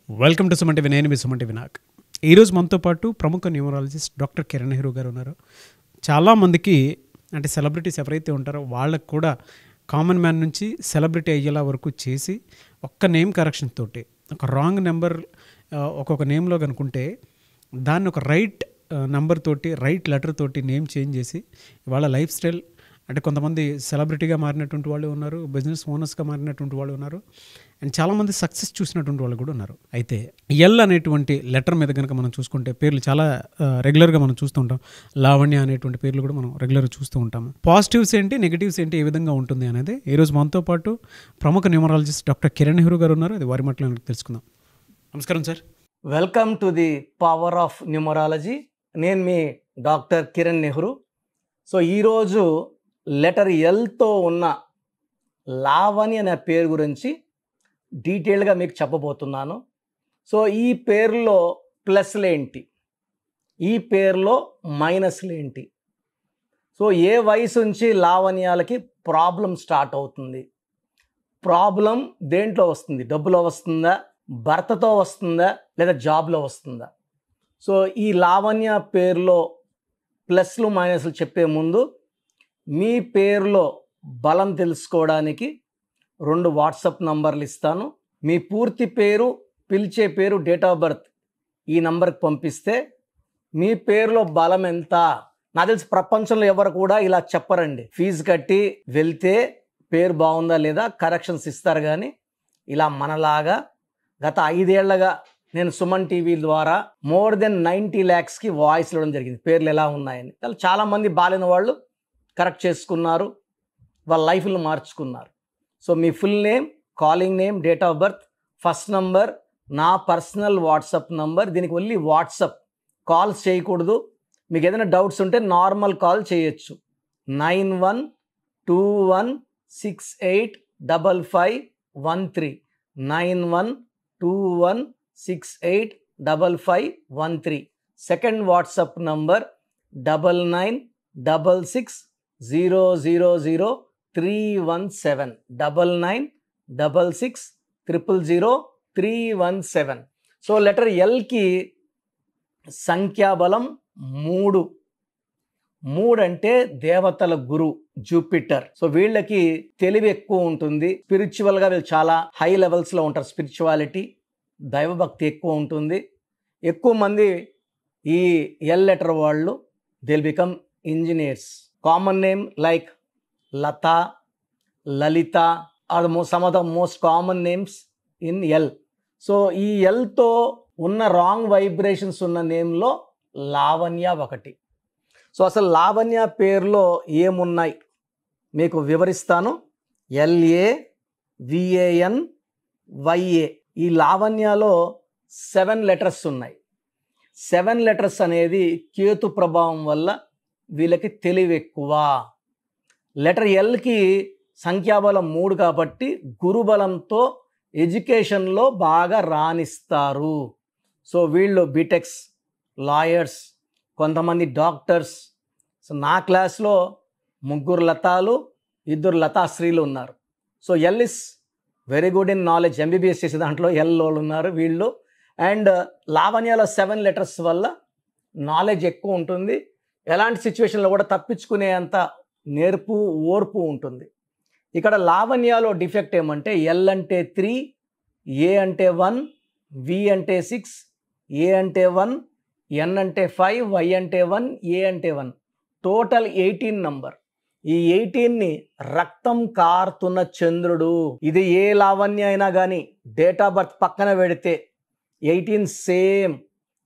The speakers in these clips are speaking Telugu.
Welcome to Suman TV. నేను మీ సుమన్ టీవీ నాగ్. ఈరోజు మనతో పాటు ప్రముఖ న్యూమరాలజిస్ట్ డాక్టర్ కిరణ్ నెహ్రూ గారు ఉన్నారు. చాలామందికి అంటే సెలబ్రిటీస్ ఎవరైతే ఉంటారో వాళ్ళకు కూడా కామన్ మ్యాన్ నుంచి సెలబ్రిటీ అయ్యేలా వరకు చేసి ఒక్క నేమ్ కరెక్షన్ తోటి ఒక రాంగ్ నెంబర్ ఒక్కొక్క నేమ్లో కనుకుంటే దాన్ని ఒక రైట్ నెంబర్ తోటి రైట్ లెటర్ తోటి నేమ్ చేంజ్ చేసి వాళ్ళ లైఫ్ స్టైల్ అంటే కొంతమంది సెలబ్రిటీగా మారినటువంటి వాళ్ళు ఉన్నారు, బిజినెస్ ఓనర్స్గా మారినటువంటి వాళ్ళు ఉన్నారు, అండ్ చాలామంది సక్సెస్ చూసినటువంటి వాళ్ళు కూడా ఉన్నారు. అయితే ఎల్ అనేటువంటి లెటర్ మీద కనుక మనం చూసుకుంటే పేర్లు చాలా రెగ్యులర్గా మనం చూస్తూ ఉంటాం. లావణ్య అనేటువంటి పేర్లు కూడా మనం రెగ్యులర్గా చూస్తూ ఉంటాము. పాజిటివ్స్ ఏంటి, నెగిటివ్స్ ఏంటి, ఏ విధంగా ఉంటుంది అనేది ఈరోజు మనతో పాటు ప్రముఖ న్యూమరాలజిస్ట్ డాక్టర్ కిరణ్ నెహ్రూ గారు ఉన్నారు. అది వారి మాటలో తెలుసుకుందాం. నమస్కారం sir. Welcome to the power of numerology. నేను మీ డాక్టర్ కిరణ్ నెహ్రూ. సో ఈరోజు లెటర్ ఎల్తో ఉన్న లావణ్య అనే పేరు గురించి డీటెయిల్గా మీకు చెప్పబోతున్నాను. సో ఈ పేరులో ప్లస్లు ఏంటి, ఈ పేరులో మైనస్లు ఏంటి, సో ఏ వయసు నుంచి లావణ్యాలకి ప్రాబ్లం స్టార్ట్ అవుతుంది, ప్రాబ్లం దేంట్లో వస్తుంది, డబ్బులో వస్తుందా, భర్తతో వస్తుందా, లేదా జాబ్లో వస్తుందా. సో ఈ లావణ్య పేరులో ప్లస్లు మైనస్లు చెప్పే ముందు మీ పేరులో బలం తెలుసుకోవడానికి 2 వాట్సాప్ నంబర్లు ఇస్తాను. మీ పూర్తి పేరు, పిలిచే పేరు, డేట్ ఆఫ్ బర్త్ ఈ నంబర్కి పంపిస్తే మీ పేరులో బలం ఎంత. నాకు తెలిసి ప్రపంచంలో ఎవరు కూడా ఇలా చెప్పరండి. ఫీజు కట్టి వెళ్తే పేరు బాగుందా లేదా కరెక్షన్స్ ఇస్తారు, కానీ ఇలా మనలాగా గత 5 ఏళ్లగా నేను సుమన్ టీవీ ద్వారా మోర్ దెన్ 90 lakhsకి వాయిస్ ఇవ్వడం జరిగింది, పేర్లు ఎలా ఉన్నాయని. చాలామంది బాలిన వాళ్ళు కరెక్ట్ చేసుకున్నారు, వాళ్ళ లైఫ్లు మార్చుకున్నారు. So me full name, calling name, date of birth, first number నా పర్సనల్ వాట్సాప్ నంబర్. దీనికి ఓన్లీ వాట్సాప్, కాల్స్ చేయకూడదు. మీకు ఏదైనా డౌట్స్ ఉంటే నార్మల్ కాల్ చేయొచ్చు. 9121685513 9121685513. Second WhatsApp number 9966000317 9966000317. So letter ఎల్కి సంఖ్యాబలం 3. 3 అంటే దేవతల గురు జూపిటర్. సో వీళ్ళకి తెలివి ఎక్కువ ఉంటుంది. స్పిరిచువల్గా వీళ్ళు చాలా హై లెవెల్స్లో ఉంటారు. స్పిరిచువాలిటీ, దైవభక్తి ఎక్కువ ఉంటుంది. ఎక్కువ మంది ఈ ఎల్ లెటర్ వాళ్ళు they'll become engineers. Common name like Latha, Lalitha are some of the most common names in L. So ఈ ఎల్తో ఉన్న రాంగ్ వైబ్రేషన్స్ ఉన్న నేమ్లో లావణ్య ఒకటి. సో అసలు లావణ్య పేరులో ఏమున్నాయి మీకు వివరిస్తాను. LAVANYA. ఈ లావణ్యలో 7 లెటర్స్ ఉన్నాయి. 7 లెటర్స్ అనేది కేతు ప్రభావం వల్ల వీళ్ళకి తెలివి ఎక్కువ. లెటర్ ఎల్కి సంఖ్యాబలం 3 కాబట్టి గురుబలంతో ఎడ్యుకేషన్లో బాగా రాణిస్తారు. సో వీళ్ళు బీటెక్స్, లాయర్స్, కొంతమంది డాక్టర్స్. సో నా క్లాస్లో 3 లతాలు, 2 లతాశ్రీలు ఉన్నారు. So L is very good in knowledge. MBBS చేసే దాంట్లో ఎల్ వాళ్ళు ఉన్నారు వీళ్ళు. అండ్ లావణ్యాలో 7 లెటర్స్ వల్ల నాలెడ్జ్ ఎక్కువ ఉంటుంది. ఎలాంటి సిచ్యువేషన్లో కూడా తప్పించుకునే అంత నేర్పు, ఓర్పు ఉంటుంది. ఇక్కడ లావణ్యాలో డిఫెక్ట్ ఏమంటే ఎల్ అంటే 3, ఏ అంటే 1, వి అంటే 6, ఏ అంటే 1, ఎన్ అంటే 5, వై అంటే 1, ఏ అంటే 1, టోటల్ 18 నంబర్. ఈ 18ని రక్తం కారుతున్న చంద్రుడు. ఇది ఏ లావణ్య అయినా కానీ డేట్ ఆఫ్ బర్త్ పక్కన పెడితే 18 సేమ్.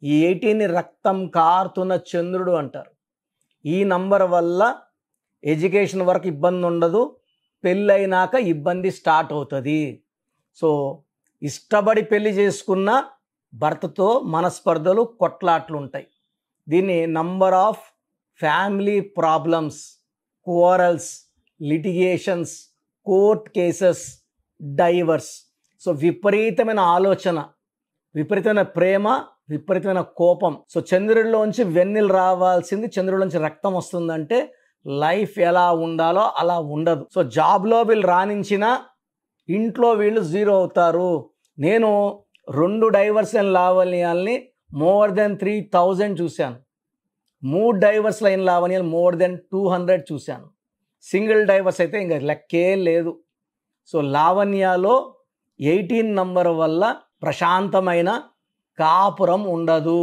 ఈ 18ని రక్తం కారుతున్న చంద్రుడు అంటారు. ఈ నంబర్ వల్ల ఎడ్యుకేషన్ వరకు ఇబ్బంది ఉండదు, పెళ్ళైనాక ఇబ్బంది స్టార్ట్ అవుతుంది. సో ఇష్టపడి పెళ్లి చేసుకున్న భర్తతో మనస్పర్ధలు, కొట్లాట్లు ఉంటాయి. దీన్ని number of family problems, quarrels, litigations, court cases, divorce. So విపరీతమైన ఆలోచన, విపరీతమైన ప్రేమ, విపరీతమైన కోపం. సో చంద్రుడిలోంచి వెన్నెలు రావాల్సింది చంద్రుడిలోంచి రక్తం వస్తుందంటే లైఫ్ ఎలా ఉండాలో అలా ఉండదు. సో జాబ్లో వీళ్ళు రాణించిన ఇంట్లో వీళ్ళు 0 అవుతారు. నేను 2 డైవర్స్ లైన్ లావణ్యాల్ని మోర్ దెన్ 3000 చూశాను. 3 డైవర్స్ లైన్ లావణ్యాలు మోర్ దెన్ 200 చూశాను. సింగిల్ డైవర్స్ అయితే ఇంకా లెక్కే లేదు. సో లావణ్యాలో 18 నంబర్ వల్ల ప్రశాంతమైన కాపురం ఉండదు.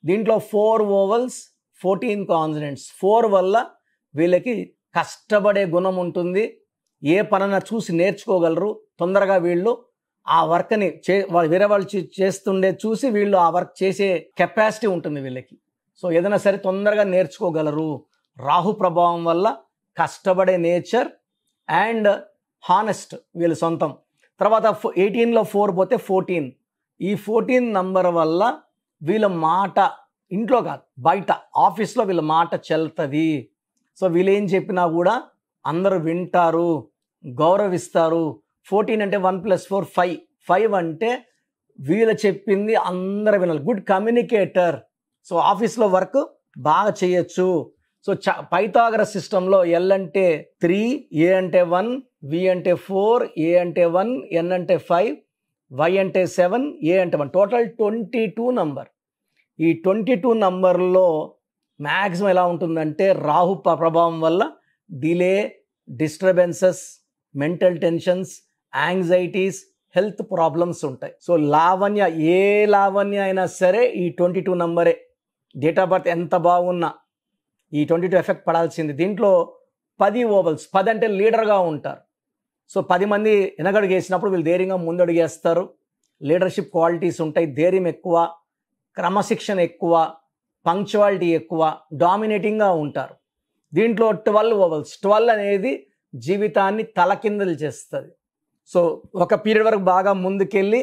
దీంట్లో 4 ఓవల్స్ 14 కాన్సనెంట్స్. 4 వల్ల వీళ్ళకి కష్టపడే గుణం ఉంటుంది. ఏ పనైనా చూసి నేర్చుకోగలరు. తొందరగా వీళ్ళు ఆ వర్క్ని వేరే వాళ్ళు చేస్తుండే చూసి వీళ్ళు ఆ వర్క్ చేసే కెపాసిటీ ఉంటుంది వీళ్ళకి. సో ఏదైనా సరే తొందరగా నేర్చుకోగలరు. రాహు ప్రభావం వల్ల కష్టపడే నేచర్ అండ్ హానెస్ట్ వీళ్ళ సొంతం. తర్వాత 18లో 4 పోతే 14. ఈ 14 నంబర్ వల్ల వీళ్ళ మాట ఇంట్లో కాదు బయట ఆఫీస్లో వీళ్ళ మాట చెల్లుతుంది. సో వీళ్ళు ఏం చెప్పినా కూడా అందరూ వింటారు, గౌరవిస్తారు. 14 అంటే 1 + 4 5. 5 అంటే వీళ్ళు చెప్పింది అందరూ వినాలి. Good communicator. సో ఆఫీస్లో వర్క్ బాగా చేయొచ్చు. సో పైథాగరస్ సిస్టంలో ఎల్ అంటే 3, ఏ అంటే 1, వి అంటే 4, ఏ అంటే 1, ఎన్ అంటే 5, వై అంటే 7, ఏ అంటే 1. Total 22 number. ఈ 22 నంబర్లో మ్యాక్సిమం ఎలా ఉంటుందంటే రాహు ప్రభావం వల్ల delay, disturbances, mental tensions, anxieties, health problems ఉంటాయి. సో లావణ్య ఏ లావణ్య అయినా సరే ఈ 22 నంబరే. డేట్ ఆఫ్ బర్త్ ఎంత బాగున్నా ఈ 22 ఎఫెక్ట్ పడాల్సింది. దీంట్లో 10 ఓవల్స్. 10 అంటే లీడర్గా ఉంటారు. సో 10 మంది వెనకడుగు వేసినప్పుడు వీళ్ళు ధైర్యంగా ముందడుగు వేస్తారు. లీడర్షిప్ క్వాలిటీస్ ఉంటాయి. ధైర్యం ఎక్కువ, క్రమశిక్షణ ఎక్కువ, పంక్చువాలిటీ ఎక్కువ, డామినేటింగ్గా ఉంటారు. దీంట్లో 12 ఓవల్స్. 12 అనేది జీవితాన్ని తలకిందలు చేస్తుంది. సో ఒక పీరియడ్ వరకు బాగా ముందుకెళ్ళి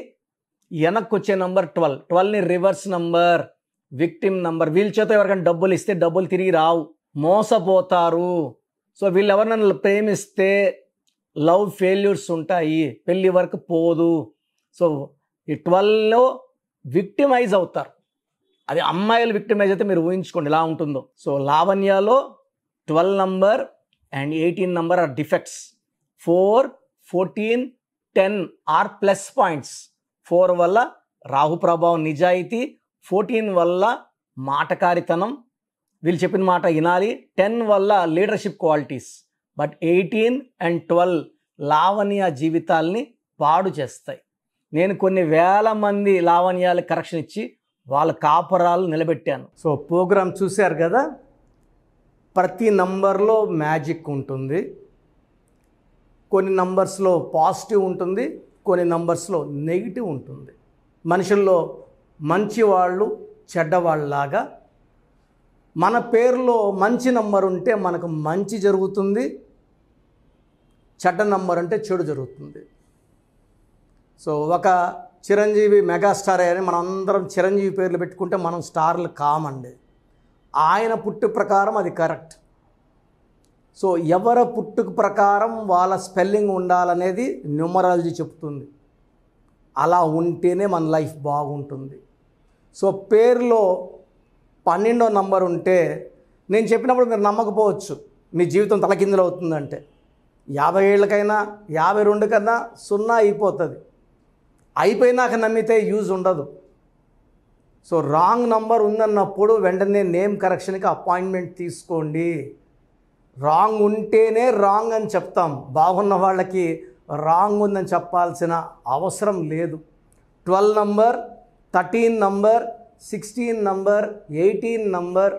వెనక్కి వచ్చే నంబర్ 12. 12ని రివర్స్ నంబర్, విక్టిమ్ నంబర్. వీళ్ళ చేత ఎవరికైనా డబ్బులు ఇస్తే డబ్బులు తిరిగి రావు, మోసపోతారు. సో వీళ్ళు ఎవరినైనా ప్రేమిస్తే లవ్ ఫెయిల్యూర్స్ ఉంటాయి, పెళ్లి వరకు పోదు. సో ఈ 12లో విక్టిమైజ్ అవుతారు. అది అమ్మాయిలు విక్టిమైజ్ అయితే మీరు ఊహించుకోండి ఎలా ఉంటుందో. సో లావణ్యాలో 12 number and 18 number are defects. 4, 14, 10 are plus points. 4 వల్ల రాహు ప్రభావం నిజాయితీ, 14 వల్ల మాటకారితనం, వీళ్ళు చెప్పిన మాట వినాలి, 10 వల్ల leadership qualities. But 18 and 12 Lavanya జీవితాల్ని పాడు చేస్తాయి. నేను కొన్ని వేల మంది లావణ్యాలు కరెక్షన్ ఇచ్చి వాళ్ళ కాపురాలు నిలబెట్టాను. సో ప్రోగ్రామ్ చూశారు కదా. ప్రతి నంబర్లో మ్యాజిక్ ఉంటుంది. కొన్ని నంబర్స్లో పాజిటివ్ ఉంటుంది, కొన్ని నంబర్స్లో నెగిటివ్ ఉంటుంది. మనుషుల్లో మంచి వాళ్ళు చెడ్డవాళ్ళలాగా మన పేరులో మంచి నంబర్ ఉంటే మనకు మంచి జరుగుతుంది, చెడ్డ నంబర్ అంటే చెడు జరుగుతుంది. సో ఒక చిరంజీవి మెగాస్టార్ అని మనం అందరం చిరంజీవి పేర్లు పెట్టుకుంటే మనం స్టార్లు కామండి. ఆయన పుట్టు ప్రకారం అది కరెక్ట్. సో ఎవరి పుట్టుకు ప్రకారం వాళ్ళ స్పెల్లింగ్ ఉండాలనేది న్యూమరాలజీ చెప్తుంది. అలా ఉంటేనే మన లైఫ్ బాగుంటుంది. సో పేరులో 12వ నంబర్ ఉంటే నేను చెప్పినప్పుడు మీరు నమ్మకపోవచ్చు, మీ జీవితం తలకిందులు అవుతుందంటే. 50 ఏళ్ళకైనా 52 కన్నా 0 అయిపోతుంది. అయిపోయినాక నమ్మితే యూజ్ ఉండదు. సో రాంగ్ నంబర్ ఉందన్నప్పుడు వెంటనే నేమ్ కరెక్షన్కి అపాయింట్మెంట్ తీసుకోండి. రాంగ్ ఉంటేనే రాంగ్ అని చెప్తాం. బాగున్న వాళ్ళకి రాంగ్ ఉందని చెప్పాల్సిన అవసరం లేదు. 12 number, 13 number, 16 number, 18 number,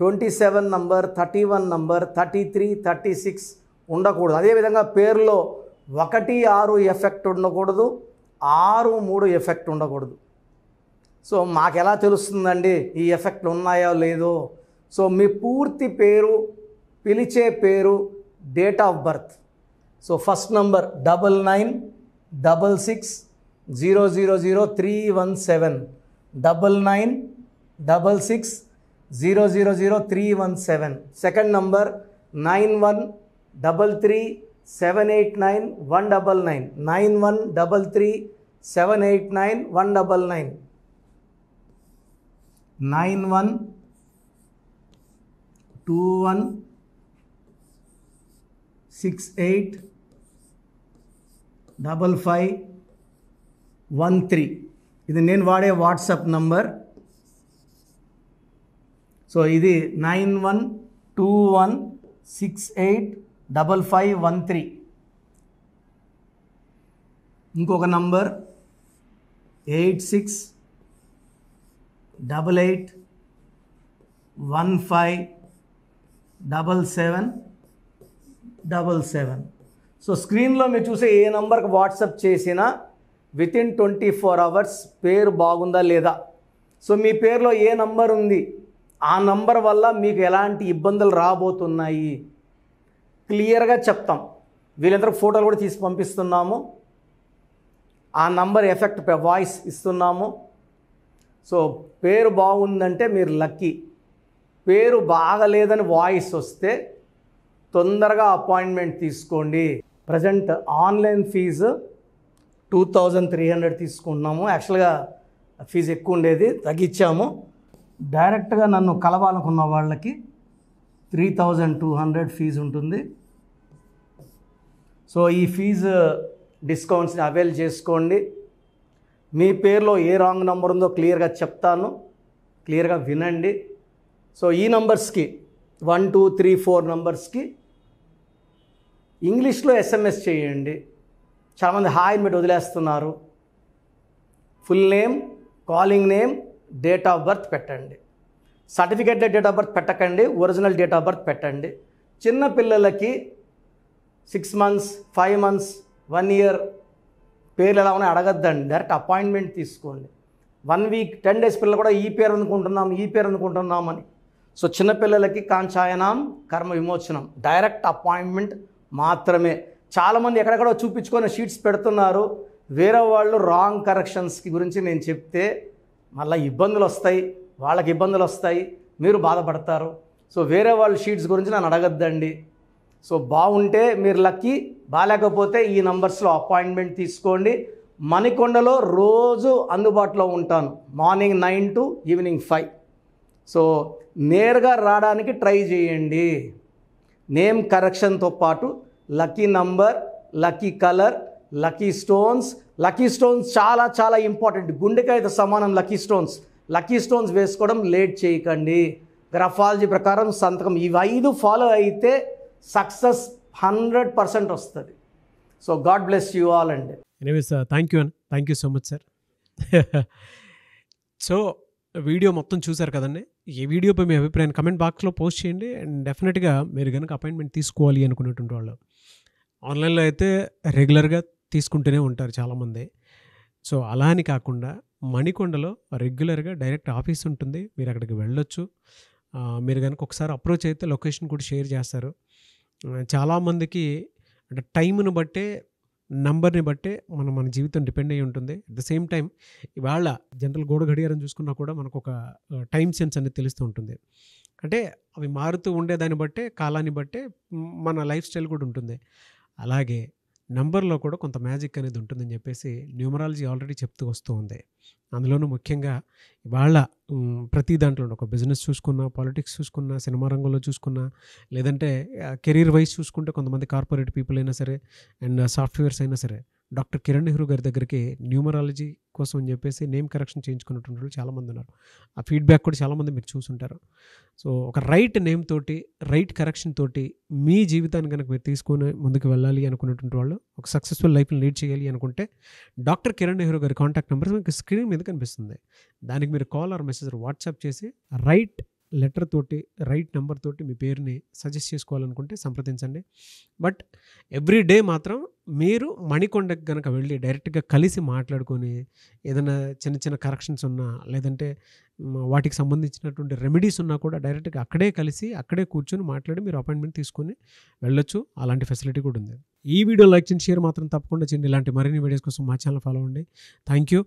27 number, 31 number, 33, 36 ఉండకూడదు. అదేవిధంగా పేరులో 1, 6 ఎఫెక్ట్ ఉండకూడదు, 6, 3 ఎఫెక్ట్ ఉండకూడదు. సో మాకు ఎలా తెలుస్తుందండి ఈ ఎఫెక్ట్లు ఉన్నాయో లేదో? సో మీ పూర్తి పేరు, పిలిచే పేరు, date of birth. So first number 9966000317, 9966000317. Second number 9133789199, 9133789199, 91216855 9113. ఇది నేను వాడే వాట్సాప్ నంబర్. సో ఇది 9121685513. ఇంకొక నంబర్ 8688157777. సో స్క్రీన్లో మీరు చూసే ఏ నంబర్కి వాట్సాప్ చేసినా వితిన్ 24 అవర్స్ పేరు బాగుందా లేదా, సో మీ పేరులో ఏ నంబర్ ఉంది, ఆ నంబర్ వల్ల మీకు ఎలాంటి ఇబ్బందులు రాబోతున్నాయి క్లియర్గా చెప్తాం. వీళ్ళందరూ ఫోటోలు కూడా తీసి పంపిస్తున్నాము. ఆ నంబర్ ఎఫెక్ట్ వాయిస్ ఇస్తున్నాము. సో పేరు బాగుందంటే మీరు లక్కీ. పేరు బాగలేదని వాయిస్ వస్తే తొందరగా అపాయింట్మెంట్ తీసుకోండి. ప్రజెంట్ ఆన్లైన్ ఫీజు 2300 తీసుకుంటున్నాము. యాక్చువల్గా ఫీజు ఎక్కువ ఉండేది, తగ్గించాము. డైరెక్ట్గా నన్ను కలవాలనుకున్న వాళ్ళకి 3200 ఫీజు ఉంటుంది. సో ఈ ఫీజు డిస్కౌంట్స్ని అవైల్ చేసుకోండి. మీ పేరులో ఏ రాంగ్ నెంబర్ ఉందో క్లియర్గా చెప్తాను, క్లియర్గా వినండి. సో ఈ నంబర్స్కి 1 2 3 4 నంబర్స్కి ఇంగ్లీష్లో SMS చేయండి. చాలామంది హాయ్ పెట్టి వదిలేస్తున్నారు. Full name, calling name, date of birth పెట్టండి. సర్టిఫికేట్ డేట్ ఆఫ్ బర్త్ పెట్టకండి, ఒరిజినల్ డేట్ ఆఫ్ బర్త్ పెట్టండి. చిన్న పిల్లలకి 6 months 5 months 1 year పేర్లు ఎలా ఉన్నాయో అడగద్దండి, డైరెక్ట్ అపాయింట్మెంట్ తీసుకోండి. 1 week 10 days పిల్లలు కూడా ఈ పేరు అనుకుంటున్నామని. సో చిన్నపిల్లలకి కాంచాయనం కర్మ విమోచనం డైరెక్ట్ అపాయింట్మెంట్ మాత్రమే. చాలామంది ఎక్కడెక్కడో చూపించుకొని షీట్స్ పెడుతున్నారు. వేరే వాళ్ళు రాంగ్ కరెక్షన్స్కి గురించి నేను చెప్తే మళ్ళీ ఇబ్బందులు వస్తాయి, వాళ్ళకి ఇబ్బందులు వస్తాయి, మీరు బాధపడతారు. సో వేరే వాళ్ళ షీట్స్ గురించి నన్ను అడగద్దండి. సో బాగుంటే మీరు లక్కీ, బాగాలేకపోతే ఈ నంబర్స్లో అపాయింట్మెంట్ తీసుకోండి. మణికొండలో రోజు అందుబాటులో ఉంటాను, మార్నింగ్ 9 to ఈవినింగ్ 5. సో నేరుగా రావడానికి ట్రై చేయండి. నేమ్ కరెక్షన్తో పాటు lucky number, lucky colour, lucky stones. Lucky stones చాలా చాలా ఇంపార్టెంట్. గుండెకాయతో సమానం లక్కీ స్టోన్స్. లక్కీ స్టోన్స్ వేసుకోవడం లేట్ చేయకండి. గ్రఫాలజీ ప్రకారం సంతకం ఇవి 5 ఫాలో అయితే సక్సెస్ 100% వస్తుంది. So god bless you all అండి. Anyways thank you so much sir. So video మొత్తం చూసారు కదండి. ఈ వీడియోపై మీ అభిప్రాయాన్ని కమెంట్ బాక్స్లో పోస్ట్ చేయండి. అండ్ డెఫినెట్గా మీరు కనుక అపాయింట్మెంట్ తీసుకోవాలి అనుకునేటువంటి వాళ్ళు ఆన్లైన్లో అయితే రెగ్యులర్గా తీసుకుంటూనే ఉంటారు చాలామంది. సో అలా అని కాకుండా మణికొండలో రెగ్యులర్గా డైరెక్ట్ ఆఫీస్ ఉంటుంది, మీరు అక్కడికి వెళ్ళొచ్చు. మీరు కనుక ఒకసారి అప్రోచ్ అయితే లొకేషన్ కూడా షేర్ చేస్తారు. చాలామందికి అంటే టైంను బట్టే, నంబర్ని బట్టే మన జీవితం డిపెండ్ అయ్యి ఉంటుంది. అట్ ద సేమ్ టైం ఇవాళ జనరల్ గోడ గడియారం చూసుకున్నా కూడా మనకు ఒక టైం సెన్స్ అనేది తెలుస్తూ ఉంటుంది. అంటే అవి మారుతూ ఉండేదాన్ని బట్టే, కాలాన్ని బట్టే మన లైఫ్ స్టైల్ కూడా ఉంటుంది. అలాగే నంబర్లో కూడా కొంత మ్యాజిక్ అనేది ఉంటుందని చెప్పేసి న్యూమరాలజీ ఆల్రెడీ చెప్తూ వస్తూ ఉంది. అందులోనూ ముఖ్యంగా ఇవాళ ప్రతి దాంట్లో ఒక బిజినెస్ చూసుకున్నా, పాలిటిక్స్ చూసుకున్నా, సినిమా రంగంలో చూసుకున్నా, లేదంటే కెరీర్ వైజ్ చూసుకుంటే కొంతమంది కార్పొరేట్ పీపుల్ అయినా సరే అండ్ సాఫ్ట్వేర్స్ అయినా సరే డాక్టర్ కిరణ్ నెహ్రూ గారి దగ్గరికి న్యూమరాలజీ కోసం అని చెప్పేసి నేమ్ కరెక్షన్ చేయించుకున్నటువంటి వాళ్ళు చాలామంది ఉన్నారు. ఆ ఫీడ్బ్యాక్ కూడా చాలామంది మీరు చూసుంటారు. సో ఒక రైట్ నేమ్ తోటి, రైట్ కరెక్షన్ తోటి మీ జీవితాన్ని కనుక మీరు తీసుకొని ముందుకు వెళ్ళాలి అనుకున్నటువంటి వాళ్ళు, ఒక సక్సెస్ఫుల్ లైఫ్ని లీడ్ చేయాలి అనుకుంటే డాక్టర్ కిరణ్ నెహ్రూ గారి కాంటాక్ట్ నెంబర్ మీకు స్క్రీన్ మీద కనిపిస్తుంది. దానికి మీరు కాల్ ఆర్ మెసేజ్ వాట్సాప్ చేసి రైట్ లెటర్ తోటి, రైట్ నెంబర్ తోటి మీ పేరుని సజెస్ట్ చేసుకోవాలనుకుంటే సంప్రదించండి. బట్ ఎవ్రీ డే మాత్రం మీరు మణికొండకి కనుక వెళ్ళి డైరెక్ట్గా కలిసి మాట్లాడుకొని ఏదైనా చిన్న చిన్న కరెక్షన్స్ ఉన్నా, లేదంటే వాటికి సంబంధించినటువంటి రెమెడీస్ ఉన్నా కూడా డైరెక్ట్గా అక్కడే కలిసి అక్కడే కూర్చొని మాట్లాడి మీరు అపాయింట్మెంట్ తీసుకొని వెళ్ళొచ్చు. అలాంటి ఫెసిలిటీ కూడా ఉంది. ఈ వీడియో లైక్ చేయండి, షేర్ మాత్రం తప్పకుండా చేయండి. ఇలాంటి మరిన్ని వీడియోస్ కోసం మా ఛానల్ ఫాలో అవ్వండి. Thank you.